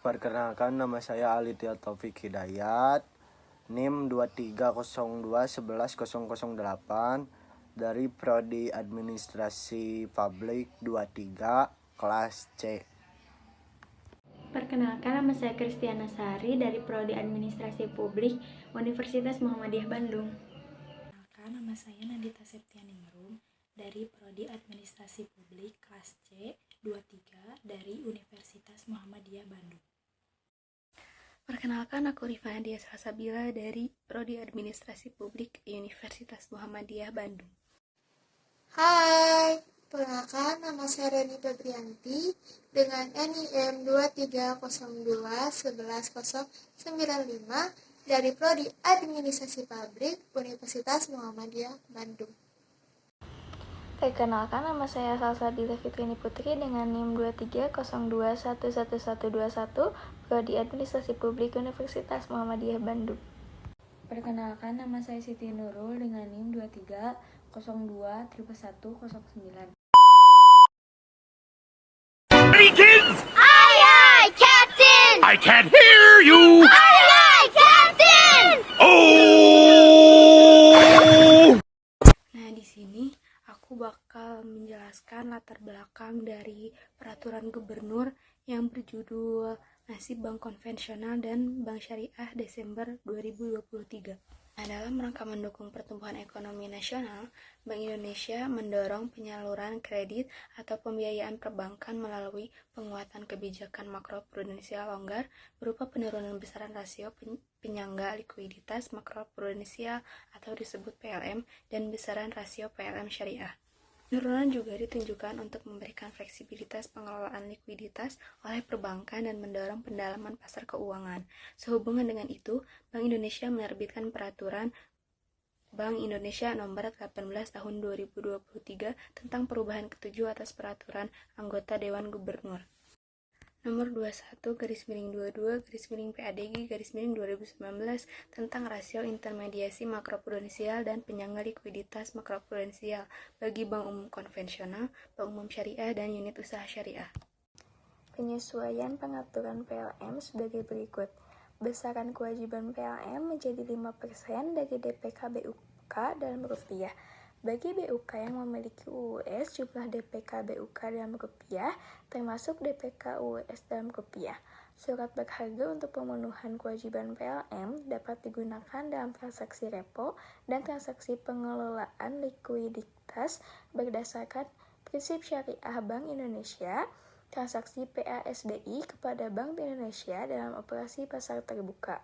Perkenalkan, nama saya Alidya Taufik Hidayat, NIM 2302111008 dari Prodi Administrasi Publik 23 kelas C. Perkenalkan, nama saya Kristiana Sari dari Prodi Administrasi Publik Universitas Muhammadiyah Bandung. Perkenalkan, nama saya Nandita Septianingrum dari Prodi Administrasi Publik kelas C 23 dari Universitas Muhammadiyah Bandung. Perkenalkan, aku Rifa Nadia Salsabila dari Prodi Administrasi Publik Universitas Muhammadiyah Bandung. Hai, perkenalkan nama saya Reni Febrianti dengan NIM 2302110095 dari Prodi Administrasi Publik Universitas Muhammadiyah Bandung. Perkenalkan, nama saya Salsabila Fitrini Putri dengan NIM 2302111121 Prodi Administrasi Publik Universitas Muhammadiyah Bandung. Perkenalkan, nama saya Siti Nurul dengan NIM 2302111109. Ready, kids? Aye, aye, Captain! I can't hear you! Aye, aye, Captain! Oh! Nah, di sini aku bakal menjelaskan latar belakang dari peraturan gubernur yang berjudul Nasib Bank Konvensional dan Bank Syariah Desember 2023. Nah, dalam rangka mendukung pertumbuhan ekonomi nasional, Bank Indonesia mendorong penyaluran kredit atau pembiayaan perbankan melalui penguatan kebijakan makroprudensial longgar berupa penurunan besaran rasio penyangga likuiditas makroprudensial atau disebut PLM dan besaran rasio PLM syariah. Penurunan juga ditunjukkan untuk memberikan fleksibilitas pengelolaan likuiditas oleh perbankan dan mendorong pendalaman pasar keuangan. Sehubungan dengan itu, Bank Indonesia menerbitkan peraturan Bank Indonesia Nomor 18 Tahun 2023 tentang perubahan ketujuh atas peraturan anggota Dewan Gubernur. Nomor 21/22/PADG/2019 tentang rasio intermediasi makroprudensial dan penyangga likuiditas makroprudensial bagi bank umum konvensional, bank umum syariah, dan unit usaha syariah. Penyesuaian pengaturan PLM sebagai berikut. Besaran kewajiban PLM menjadi 5% dari DPK BUK dalam rupiah. Bagi BUK yang memiliki UUS, jumlah DPK BUK dalam rupiah, termasuk DPK UUS dalam rupiah. Surat berharga untuk pemenuhan kewajiban PLM dapat digunakan dalam transaksi repo dan transaksi pengelolaan likuiditas berdasarkan prinsip syariah Bank Indonesia, transaksi PASBI kepada Bank Indonesia dalam operasi pasar terbuka.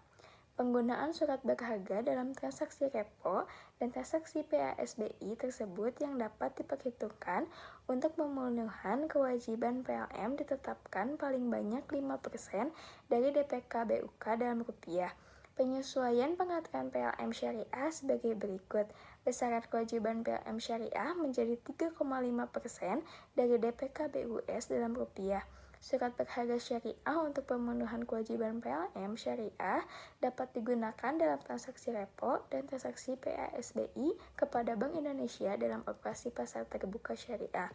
Penggunaan surat berharga dalam transaksi repo dan transaksi PASBI tersebut yang dapat diperhitungkan untuk pemenuhan kewajiban PLM ditetapkan paling banyak 5% dari DPK BUK dalam rupiah. Penyesuaian pengaturan PLM syariah sebagai berikut. Besaran kewajiban PLM syariah menjadi 3,5% dari DPK BUS dalam rupiah. Surat berharga syariah untuk pemenuhan kewajiban PLM syariah dapat digunakan dalam transaksi repo dan transaksi PASBI kepada Bank Indonesia dalam operasi pasar terbuka syariah.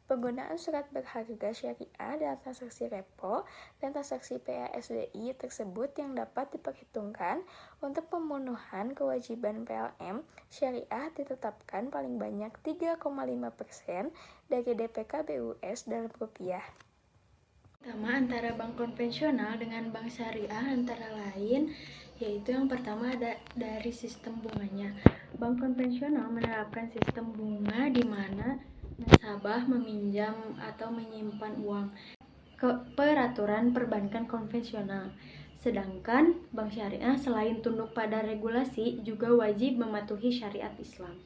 Penggunaan surat berharga syariah dalam transaksi repo dan transaksi PASBI tersebut yang dapat diperhitungkan untuk pemenuhan kewajiban PLM syariah ditetapkan paling banyak 3,5% dari DPK BUS dalam rupiah. Pertama, antara bank konvensional dengan bank syariah antara lain, yaitu yang pertama ada dari sistem bunganya. Bank konvensional menerapkan sistem bunga di mana nasabah meminjam atau menyimpan uang ke peraturan perbankan konvensional. Sedangkan bank syariah selain tunduk pada regulasi juga wajib mematuhi syariat Islam.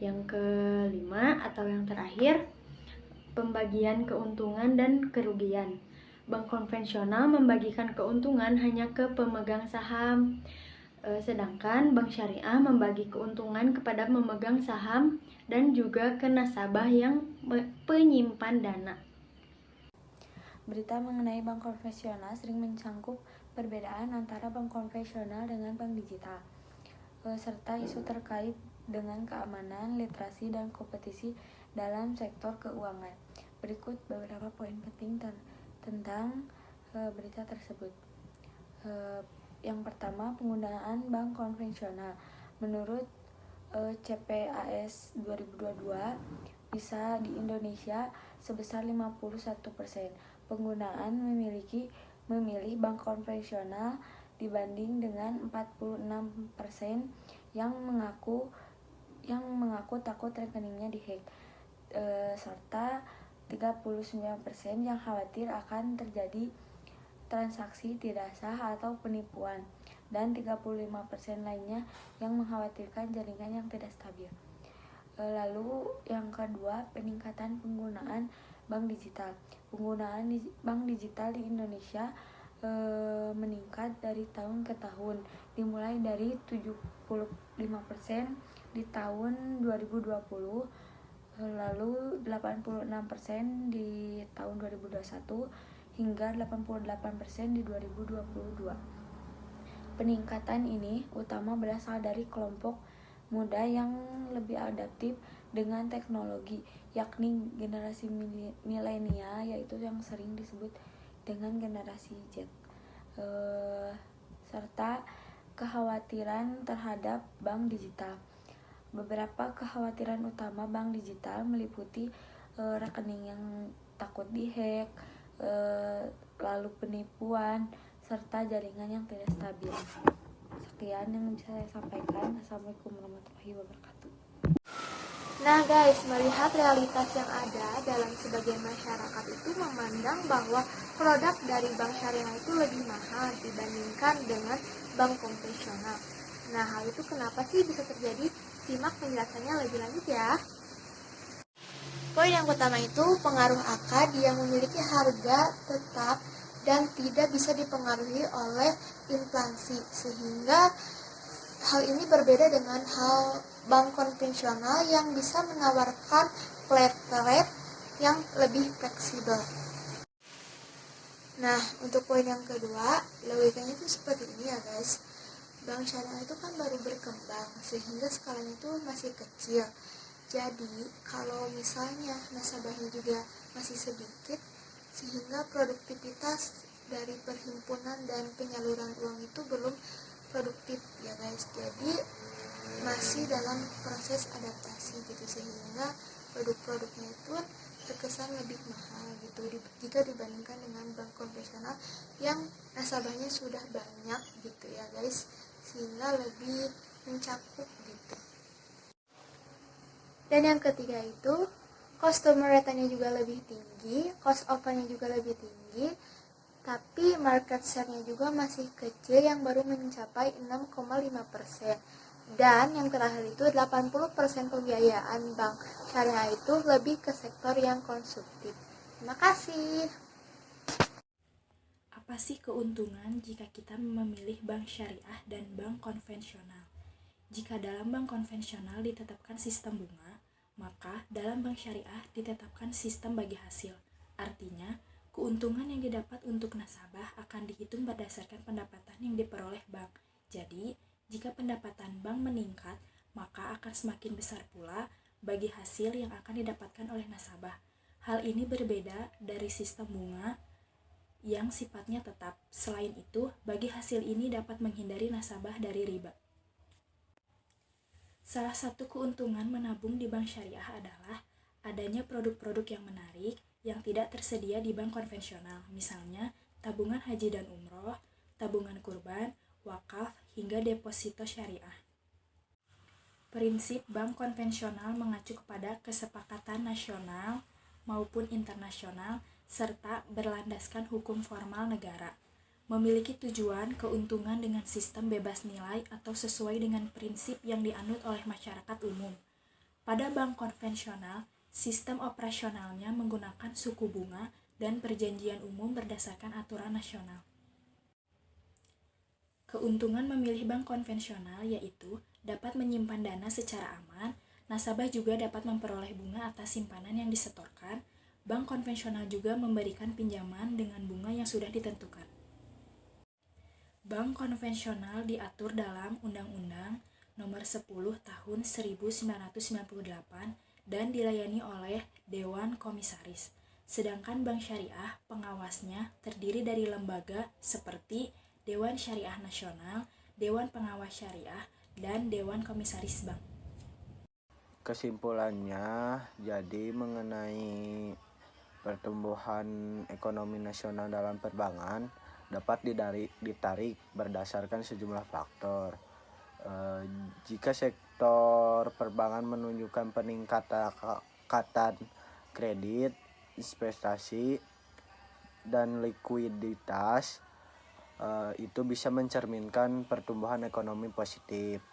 Yang kelima atau yang terakhir, pembagian keuntungan dan kerugian. Bank konvensional membagikan keuntungan hanya ke pemegang saham, sedangkan bank syariah membagi keuntungan kepada pemegang saham dan juga ke nasabah yang penyimpan dana. Berita mengenai bank konvensional sering mencangkup perbedaan antara bank konvensional dengan bank digital, serta isu terkait dengan keamanan, literasi, dan kompetisi dalam sektor keuangan. Berikut beberapa poin penting tentang berita tersebut. Yang pertama, penggunaan bank konvensional. Menurut CPAS 2022, bisa di Indonesia sebesar 51% penggunaan memilih bank konvensional dibanding dengan 46% yang mengaku takut rekeningnya dihack, serta 39% yang khawatir akan terjadi transaksi tidak sah atau penipuan, dan 35% lainnya yang mengkhawatirkan jaringan yang tidak stabil. Lalu yang kedua, peningkatan penggunaan bank digital. Penggunaan bank digital di Indonesia meningkat dari tahun ke tahun, dimulai dari 75% di tahun 2020, lalu 86% di tahun 2021, hingga 88% di 2022. Peningkatan ini utama berasal dari kelompok muda yang lebih adaptif dengan teknologi, yakni generasi milenial, yaitu yang sering disebut dengan generasi Z, serta kekhawatiran terhadap bank digital. Beberapa kekhawatiran utama bank digital meliputi rekening yang takut dihack, lalu penipuan, serta jaringan yang tidak stabil. Sekian yang bisa saya sampaikan. Assalamualaikum warahmatullahi wabarakatuh. Nah guys, melihat realitas yang ada dalam sebagian masyarakat itu memandang bahwa produk dari bank syariah itu lebih mahal dibandingkan dengan bank konvensional. Nah, hal itu kenapa sih bisa terjadi? Simak penjelasannya lebih lanjut ya. Poin yang pertama itu pengaruh akad yang memiliki harga tetap dan tidak bisa dipengaruhi oleh inflasi, sehingga hal ini berbeda dengan hal bank konvensional yang bisa menawarkan flat rate yang lebih fleksibel. Nah, untuk poin yang kedua, logikanya itu seperti ini ya guys. Bank syariah itu kan baru berkembang, sehingga skalanya itu masih kecil. Jadi, kalau misalnya nasabahnya juga masih sedikit, sehingga produktivitas dari perhimpunan dan penyaluran uang itu belum produktif ya guys. Jadi, masih dalam proses adaptasi gitu, sehingga produk-produknya itu terkesan lebih mahal gitu jika dibandingkan dengan bank konvensional yang nasabahnya sudah banyak gitu ya guys, sehingga lebih mencakup gitu. Dan yang ketiga itu customer rate-nya juga lebih tinggi, cost of-nya juga lebih tinggi, tapi market share-nya juga masih kecil yang baru mencapai 6,5%. Dan yang terakhir itu 80% pembiayaan bank syariah itu lebih ke sektor yang konsumtif. Terima kasih. Apa sih keuntungan jika kita memilih bank syariah dan bank konvensional? Jika dalam bank konvensional ditetapkan sistem bunga, maka dalam bank syariah ditetapkan sistem bagi hasil. Artinya, keuntungan yang didapat untuk nasabah akan dihitung berdasarkan pendapatan yang diperoleh bank. Jadi, jika pendapatan bank meningkat, maka akan semakin besar pula bagi hasil yang akan didapatkan oleh nasabah. Hal ini berbeda dari sistem bunga yang sifatnya tetap. Selain itu, bagi hasil ini dapat menghindari nasabah dari riba. Salah satu keuntungan menabung di bank syariah adalah adanya produk-produk yang menarik yang tidak tersedia di bank konvensional, misalnya tabungan haji dan umroh, tabungan kurban, wakaf, hingga deposito syariah. Prinsip bank konvensional mengacu kepada kesepakatan nasional maupun internasional serta berlandaskan hukum formal negara. Memiliki tujuan keuntungan dengan sistem bebas nilai atau sesuai dengan prinsip yang dianut oleh masyarakat umum. Pada bank konvensional, sistem operasionalnya menggunakan suku bunga dan perjanjian umum berdasarkan aturan nasional. Keuntungan memilih bank konvensional yaitu dapat menyimpan dana secara aman, nasabah juga dapat memperoleh bunga atas simpanan yang disetorkan. Bank konvensional juga memberikan pinjaman dengan bunga yang sudah ditentukan. Bank konvensional diatur dalam Undang-Undang Nomor 10 Tahun 1998 dan dilayani oleh Dewan Komisaris. Sedangkan bank syariah pengawasnya terdiri dari lembaga seperti Dewan Syariah Nasional, Dewan Pengawas Syariah, dan Dewan Komisaris Bank. Kesimpulannya, jadi mengenai pertumbuhan ekonomi nasional dalam perbankan dapat ditarik berdasarkan sejumlah faktor. Jika sektor perbankan menunjukkan peningkatan kredit, investasi, dan likuiditas, itu bisa mencerminkan pertumbuhan ekonomi positif.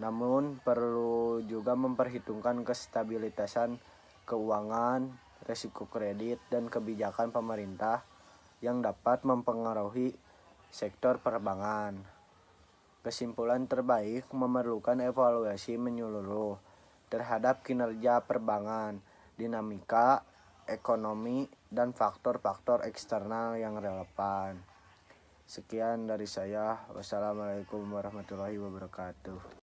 Namun perlu juga memperhitungkan kestabilitasan keuangan, risiko kredit, dan kebijakan pemerintah yang dapat mempengaruhi sektor perbankan. Kesimpulan terbaik memerlukan evaluasi menyeluruh terhadap kinerja perbankan, dinamika ekonomi, dan faktor-faktor eksternal yang relevan. Sekian dari saya. Wassalamualaikum warahmatullahi wabarakatuh.